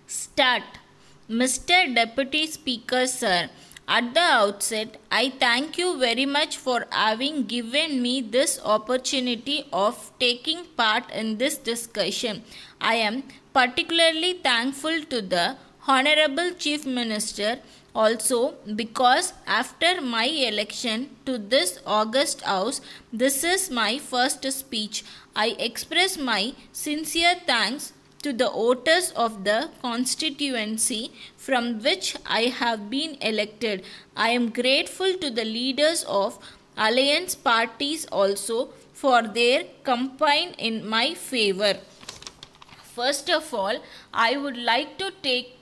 Start. Mr. Deputy Speaker Sir, at the outset, I thank you very much for having given me this opportunity of taking part in this discussion. I am particularly thankful to the Honorable Chief Minister also because after my election to this august house, this is my first speech. I express my sincere thanks to the voters of the constituency from which I have been elected. I am grateful to the leaders of alliance parties also for their campaign in my favor. First of all, I would like to take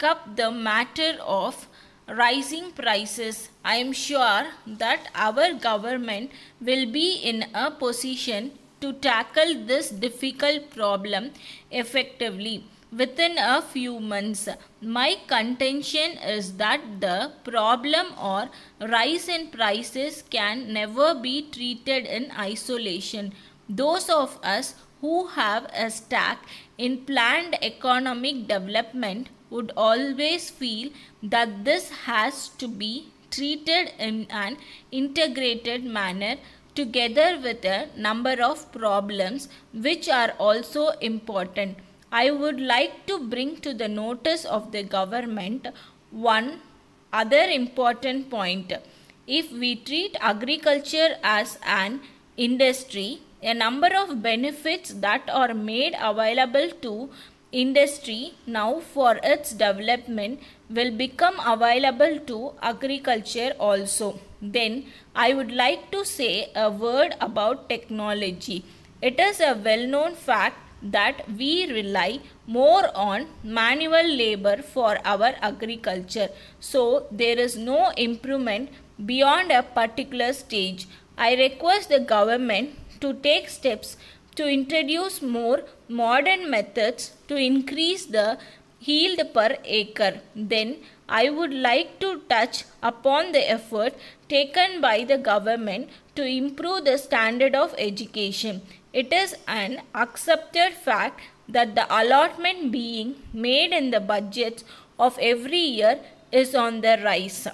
up the matter of rising prices. I am sure that our government will be in a position to tackle this difficult problem effectively within a few months. My contention is that the problem or rise in prices can never be treated in isolation. Those of us who have a stake in planned economic development would always feel that this has to be treated in an integrated manner together with a number of problems which are also important. I would like to bring to the notice of the government one other important point. If we treat agriculture as an industry, a number of benefits that are made available to industry now for its development will become available to agriculture also. Then I would like to say a word about technology. It is a well-known fact that we rely more on manual labor for our agriculture. So there is no improvement beyond a particular stage. I request the government to take steps to introduce more modern methods to increase the yield per acre. Then I would like to touch upon the effort taken by the government to improve the standard of education. It is an accepted fact that the allotment being made in the budgets of every year is on the rise.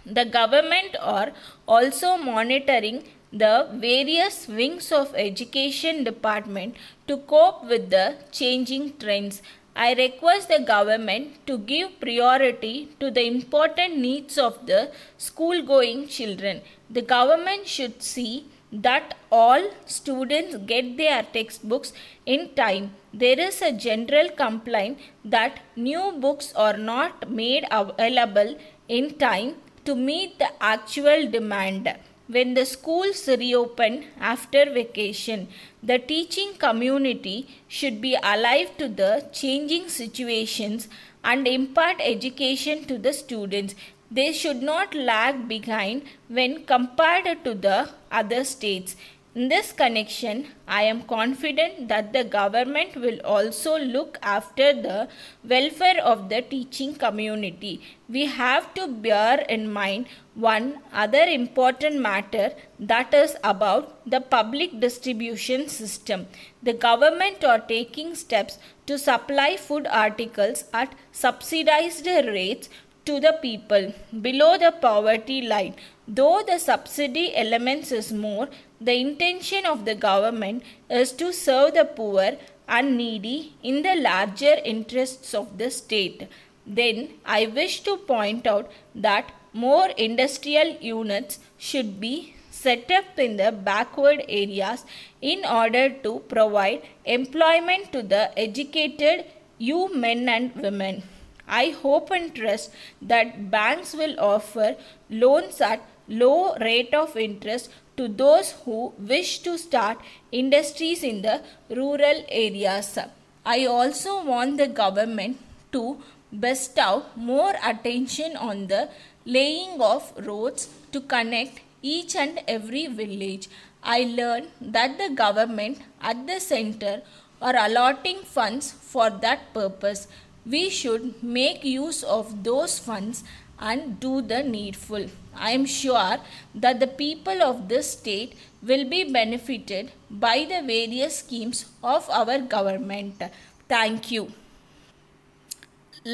The government are also monitoring the various wings of education department to cope with the changing trends. I request the government to give priority to the important needs of the school-going children. The government should see that all students get their textbooks in time. There is a general complaint that new books are not made available in time to meet the actual demand. When the schools reopen after vacation, the teaching community should be alive to the changing situations and impart education to the students. They should not lag behind when compared to the other states. In this connection, I am confident that the government will also look after the welfare of the teaching community. We have to bear in mind one other important matter, that is about the public distribution system. The government are taking steps to supply food articles at subsidized rates to the people below the poverty line. Though the subsidy elements is more, the intention of the government is to serve the poor and needy in the larger interests of the state. Then I wish to point out that more industrial units should be set up in the backward areas in order to provide employment to the educated youth men and women. I hope and trust that banks will offer loans at low rate of interest to those who wish to start industries in the rural areas. I also want the government to bestow more attention on the laying of roads to connect each and every village. I learned that the government at the center are allotting funds for that purpose. We should make use of those funds and do the needful. I am sure that the people of this state will be benefited by the various schemes of our government. Thank you.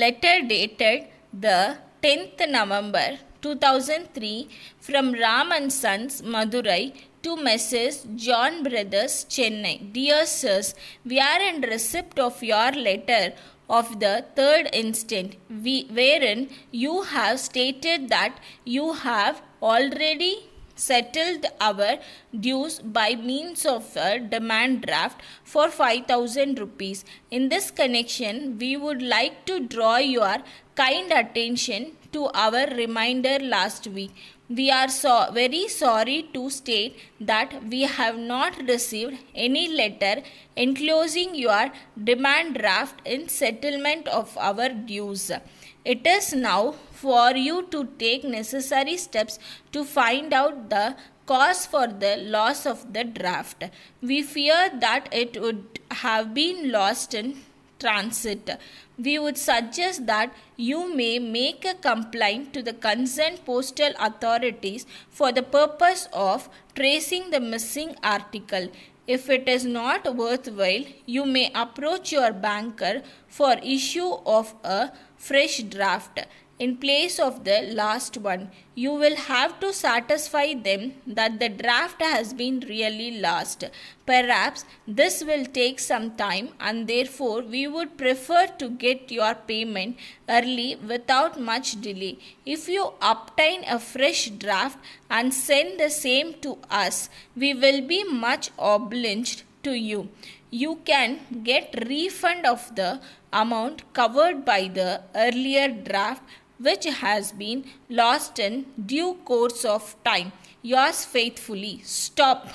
Letter dated the 10th November 2003 from Ram and Sons, Madurai to Messrs. John Brothers, Chennai. Dear Sirs, we are in receipt of your letter of the 3rd instant, wherein you have stated that you have already settled our dues by means of a demand draft for 5,000 rupees. In this connection, we would like to draw your kind attention to our reminder last week. We are very sorry to state that we have not received any letter enclosing your demand draft in settlement of our dues. It is now for you to take necessary steps to find out the cause for the loss of the draft. We fear that it would have been lost in transit. We would suggest that you may make a complaint to the concerned postal authorities for the purpose of tracing the missing article. If it is not worthwhile, you may approach your banker for issue of a fresh draft in place of the last one. You will have to satisfy them that the draft has been really lost. Perhaps this will take some time, and therefore we would prefer to get your payment early without much delay. If you obtain a fresh draft and send the same to us, we will be much obliged to you. You can get refund of the amount covered by the earlier draft which has been lost in due course of time. Yours faithfully. Stop.